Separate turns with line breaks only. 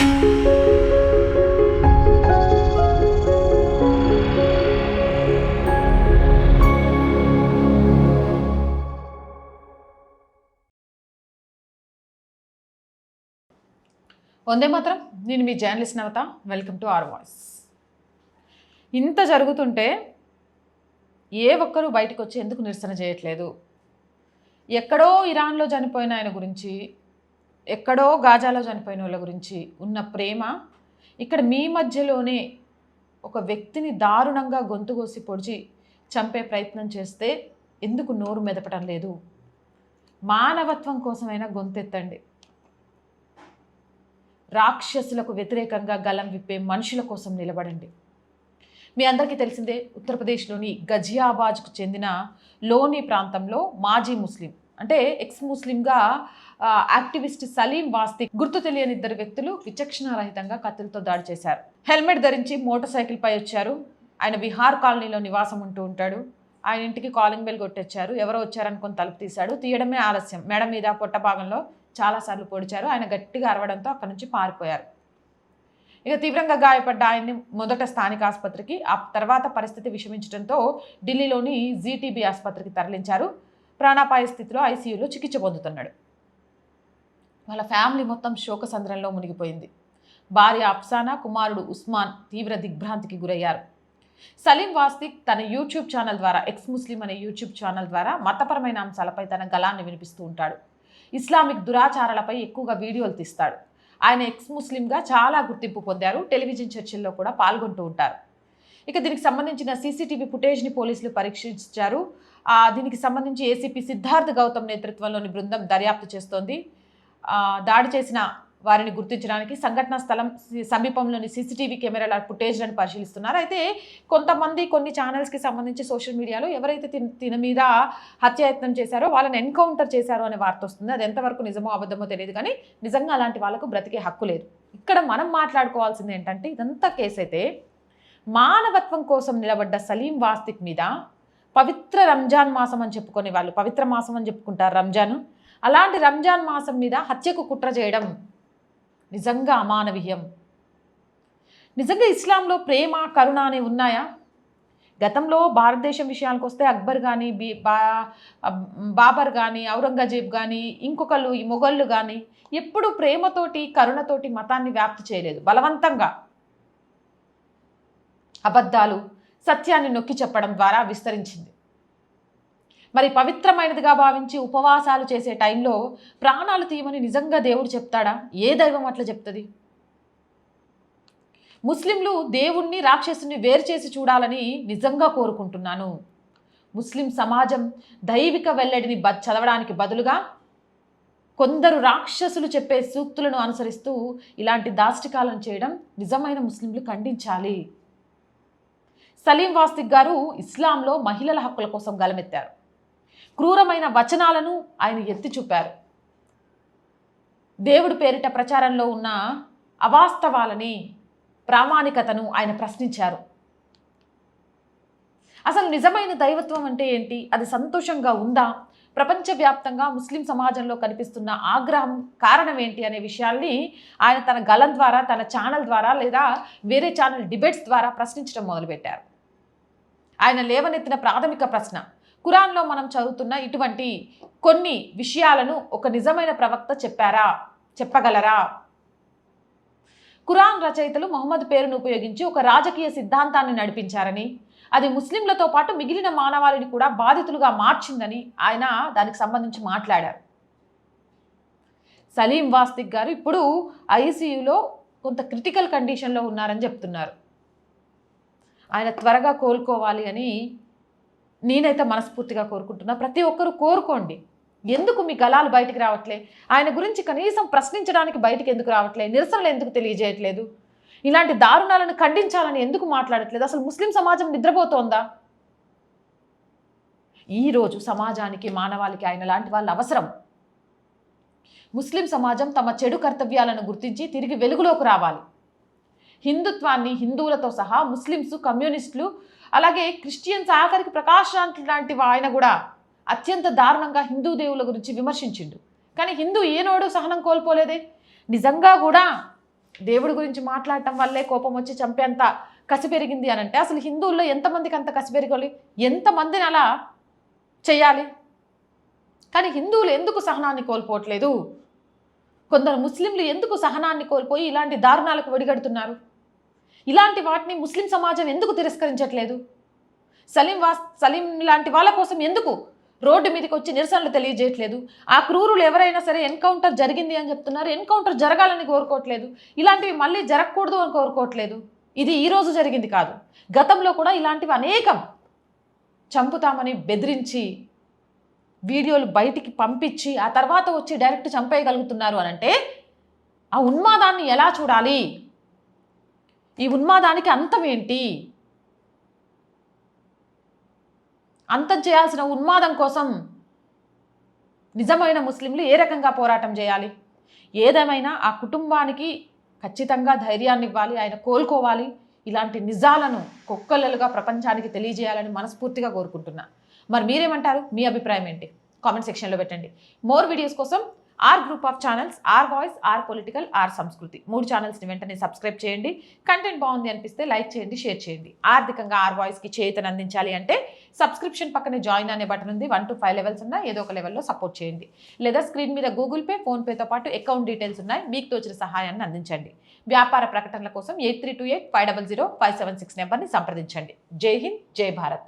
వందే మాత్రం. నేను మీ journalist Navata. Welcome to our voice. ఇంత జరుగుతుంటే ఏ ఒక్కరూ బయటకు వచ్చి ఎందుకు నిరసన చేయట్లేదు? ఎక్కడో ఇరాన్లో చనిపోయిన ఆయన గురించి, ఎక్కడో గాజాలో చనిపోయిన వాళ్ళ గురించి ఉన్న ప్రేమ ఇక్కడ మీ మధ్యలోనే ఒక వ్యక్తిని దారుణంగా గొంతు కోసి పొడిచి చంపే ప్రయత్నం చేస్తే ఎందుకు నోరు మెదపడం లేదు? మానవత్వం కోసమైనా గొంతెత్తండి. రాక్షసులకు వ్యతిరేకంగా గలం విప్పే మనుషుల కోసం నిలబడండి. మీ అందరికీ తెలిసిందే, ఉత్తరప్రదేశ్లోని గజియాబాద్కు చెందిన లోని ప్రాంతంలో మాజీ ముస్లిం అంటే ఎక్స్ ముస్లింగా యాక్టివిస్ట్ సలీం వాస్తిక్ గుర్తు తెలియని ఇద్దరు వ్యక్తులు విచక్షణారహితంగా కత్తులతో దాడి చేశారు. హెల్మెట్ ధరించి మోటార్ సైకిల్పై వచ్చారు. ఆయన విహార్ కాలనీలో నివాసం ఉంటూ ఉంటాడు. ఆయన ఇంటికి కాలింగ్ బెల్ కొట్టొచ్చారు. ఎవరో వచ్చారనుకొని తలుపు తీశాడు. తీయడమే ఆలస్యం. మెడ మీద పొట్ట భాగంలో చాలాసార్లు పొడిచారు. ఆయన గట్టిగా అరవడంతో అక్కడి నుంచి పారిపోయారు. ఇక తీవ్రంగా గాయపడ్డ ఆయన్ని మొదట స్థానిక ఆసుపత్రికి, ఆ తర్వాత పరిస్థితి విషమించడంతో ఢిల్లీలోని జీటీబీ ఆసుపత్రికి తరలించారు. ప్రాణాపాయ స్థితిలో ఐసీయూలో చికిత్స పొందుతున్నాడు. వాళ్ళ ఫ్యామిలీ మొత్తం శోకసంద్రంలో మునిగిపోయింది. భార్య అఫ్సానా, కుమారుడు ఉస్మాన్ తీవ్ర దిగ్భ్రాంతికి గురయ్యారు. సలీం వాస్తిక్ తన యూట్యూబ్ ఛానల్ ద్వారా, ఎక్స్ ముస్లిం అనే యూట్యూబ్ ఛానల్ ద్వారా మతపరమైన అంశాలపై తన గళాన్ని వినిపిస్తూ ఉంటాడు. ఇస్లామిక్ దురాచారాలపై ఎక్కువగా వీడియోలు తీస్తాడు. ఆయన ఎక్స్ ముస్లింగా చాలా గుర్తింపు పొందారు. టెలివిజన్ చర్చల్లో కూడా పాల్గొంటూ ఉంటారు. ఇక దీనికి సంబంధించిన సీసీటీవీ ఫుటేజ్ని పోలీసులు పరీక్షించారు. దీనికి సంబంధించి ఏసీపీ సిద్ధార్థ్ గౌతమ్ నేతృత్వంలోని బృందం దర్యాప్తు చేస్తోంది. దాడి చేసిన వారిని గుర్తించడానికి సంఘటనా స్థలం సమీపంలోని సీసీటీవీ కెమెరాల ఫుటేజ్లను పరిశీలిస్తున్నారు. అయితే కొంతమంది కొన్ని ఛానల్స్కి సంబంధించి సోషల్ మీడియాలో ఎవరైతే తిన మీద హత్యాయత్నం చేశారో వాళ్ళని ఎన్కౌంటర్ చేశారో అనే వార్త వస్తుంది. అది ఎంతవరకు నిజమో అబద్ధమో తెలియదు, కానీ నిజంగా అలాంటి వాళ్ళకు బ్రతికే హక్కు లేదు. ఇక్కడ మనం మాట్లాడుకోవాల్సింది ఏంటంటే, ఇదంతా కేసు అయితే మానవత్వం కోసం నిలబడ్డ సలీం వాస్తిక్ మీద పవిత్ర రంజాన్ మాసం అని చెప్పుకునే వాళ్ళు, పవిత్ర మాసం అని చెప్పుకుంటారు రంజాన్, అలాంటి రంజాన్ మాసం మీద హత్యకు కుట్ర చేయడం నిజంగా అమానవీయం. నిజంగా ఇస్లాంలో ప్రేమ, కరుణ అనేవి ఉన్నాయా? గతంలో భారతదేశం విషయానికి వస్తే అక్బర్ కానీ, బాబర్ కానీ, ఔరంగజేబ్ కానీ, ఇంకొకళ్ళు ఈ మొఘళ్ళు కానీ ఎప్పుడు ప్రేమతోటి, కరుణతోటి మతాన్ని వ్యాప్తి చేయలేదు. బలవంతంగా అబద్ధాలు, సత్యాన్ని నొక్కి చెప్పడం ద్వారా విస్తరించింది. మరి పవిత్రమైనదిగా భావించి ఉపవాసాలు చేసే టైంలో ప్రాణాలు తీయమని నిజంగా దేవుడు చెప్తాడా? ఏ దైవం అట్లా చెప్తుంది? ముస్లింలు దేవుణ్ణి, రాక్షసుని వేరు చేసి చూడాలని నిజంగా కోరుకుంటున్నాను. ముస్లిం సమాజం దైవిక వెల్లడిని చదవడానికి బదులుగా కొందరు రాక్షసులు చెప్పే సూక్తులను అనుసరిస్తూ ఇలాంటి దాష్టికాలను చేయడం నిజమైన ముస్లింలు ఖండించాలి. సలీం వాస్తిక్ గారు ఇస్లాంలో మహిళల హక్కుల కోసం గలమెత్తారు. క్రూరమైన వచనాలను ఆయన ఎత్తి చూపారు. దేవుడి పేరిట ప్రచారంలో ఉన్న అవాస్తవాలని, ప్రామాణికతను ఆయన ప్రశ్నించారు. అసలు నిజమైన దైవత్వం అంటే ఏంటి? అది సంతోషంగా ఉందా? ప్రపంచవ్యాప్తంగా ముస్లిం సమాజంలో కనిపిస్తున్న ఆగ్రహం కారణం ఏంటి అనే విషయాల్ని ఆయన తన గళం ద్వారా, తన ఛానల్ ద్వారా లేదా వేరే ఛానల్ డిబేట్స్ ద్వారా ప్రశ్నించడం మొదలుపెట్టారు. ఆయన లేవనెత్తిన ప్రాథమిక ప్రశ్న, ఖురాన్లో మనం చదువుతున్న ఇటువంటి కొన్ని విషయాలను ఒక నిజమైన ప్రవక్త చెప్పగలరా? ఖురాన్ రచయితలు మొహమ్మద్ పేరును ఉపయోగించి ఒక రాజకీయ సిద్ధాంతాన్ని నడిపించారని, అది ముస్లింలతో పాటు మిగిలిన మానవాళిని కూడా బాధితులుగా మార్చిందని ఆయన దానికి సంబంధించి మాట్లాడారు. సలీం వాస్తిక్ గారు ఇప్పుడు ఐసీయూలో కొంత క్రిటికల్ కండిషన్లో ఉన్నారని చెప్తున్నారు. ఆయన త్వరగా కోలుకోవాలి అని నేనైతే మనస్ఫూర్తిగా కోరుకుంటున్నా. ప్రతి ఒక్కరూ కోరుకోండి. ఎందుకు మీ గళాలు బయటికి రావట్లే? ఆయన గురించి కనీసం ప్రశ్నించడానికి బయటికి ఎందుకు రావట్లే? నిరసనలు ఎందుకు తెలియజేయట్లేదు? ఇలాంటి దారుణాలను ఖండించాలని ఎందుకు మాట్లాడట్లేదు? అసలు ముస్లిం సమాజం నిద్రపోతోందా? ఈరోజు సమాజానికి, మానవాళికి ఆయన లాంటి వాళ్ళు అవసరం. ముస్లిం సమాజం తమ చెడు కర్తవ్యాలను గుర్తించి తిరిగి వెలుగులోకి రావాలి. హిందుత్వాన్ని, హిందువులతో సహా ముస్లిమ్స్, కమ్యూనిస్టులు, అలాగే క్రిస్టియన్స్, ఆఖరికి ప్రకాష్ లాంటి ఆయన కూడా అత్యంత దారుణంగా హిందూ దేవుళ్ళ గురించి విమర్శించిండు. కానీ హిందూ ఏనోడు సహనం కోల్పోలేదే. నిజంగా కూడా దేవుడి గురించి మాట్లాడటం వల్లే కోపం వచ్చి చంపేంత కసి పెరిగింది అని అంటే అసలు హిందువుల్లో ఎంతమందికి అంత కసి పెరగాలి? ఎంతమందిని అలా చేయాలి? కానీ హిందువులు ఎందుకు సహనాన్ని కోల్పోవట్లేదు? కొందరు ముస్లింలు ఎందుకు సహనాన్ని కోల్పోయి ఇలాంటి దారుణాలకు ఒడిగడుతున్నారు? ఇలాంటి వాటిని ముస్లిం సమాజం ఎందుకు తిరస్కరించట్లేదు? సలీం లాంటి వాళ్ళ కోసం ఎందుకు రోడ్డు మీదకి వచ్చి నిరసనలు తెలియజేయట్లేదు? ఆ క్రూరులు ఎవరైనా సరే ఎన్కౌంటర్ జరిగింది అని చెప్తున్నారు, ఎన్కౌంటర్ జరగాలని కోరుకోవట్లేదు. ఇలాంటివి మళ్ళీ జరగకూడదు అని కోరుకోవట్లేదు. ఇది ఈరోజు జరిగింది కాదు, గతంలో కూడా ఇలాంటివి అనేకం చంపుతామని బెదిరించి వీడియోలు బయటికి పంపించి ఆ తర్వాత వచ్చి డైరెక్ట్ చంపేయగలుగుతున్నారు అని అంటే ఆ ఉన్మాదాన్ని ఎలా చూడాలి? ఈ ఉన్మాదానికి అంతం ఏంటి? అంతం చేయాల్సిన ఉన్మాదం కోసం నిజమైన ముస్లింలు ఏ రకంగా పోరాటం చేయాలి? ఏదేమైనా ఆ కుటుంబానికి ఖచ్చితంగా ధైర్యాన్ని ఇవ్వాలి, ఆయన కోలుకోవాలి. ఇలాంటి నిజాలను కొక్కలలుగా ప్రపంచానికి తెలియజేయాలని మనస్ఫూర్తిగా కోరుకుంటున్నా. మరి మీరేమంటారు? మీ అభిప్రాయం ఏంటి? కామెంట్ సెక్షన్లో పెట్టండి. మోర్ వీడియోస్ కోసం or group of channels, or voice, or political, or Samskriti 3 ఛానల్స్ని వెంటనే సబ్స్క్రైబ్ చేయండి. కంటెంట్ బాగుంది అనిపిస్తే లైక్ చేయండి, షేర్ చేయండి. ఆర్థికంగా ఆర్ వాయిస్కి చేయూతను అందించాలి అంటే సబ్స్క్రిప్షన్ పక్కనే జాయిన్ అనే బటన్ ఉంది. 1 to 5 లెవెల్స్ ఉన్నాయి, ఏదో ఒక లెవెల్లో సపోర్ట్ చేయండి. లేదా స్క్రీన్ మీద గూగుల్ పే, ఫోన్పేతో పాటు అకౌంట్ డీటెయిల్స్ ఉన్నాయి, మీకు తోచిన సహాయాన్ని అందించండి. వ్యాపార ప్రకటనల కోసం 8328 500 576 నెంబర్ని సంప్రదించండి. జై హింద్, జై భారత్.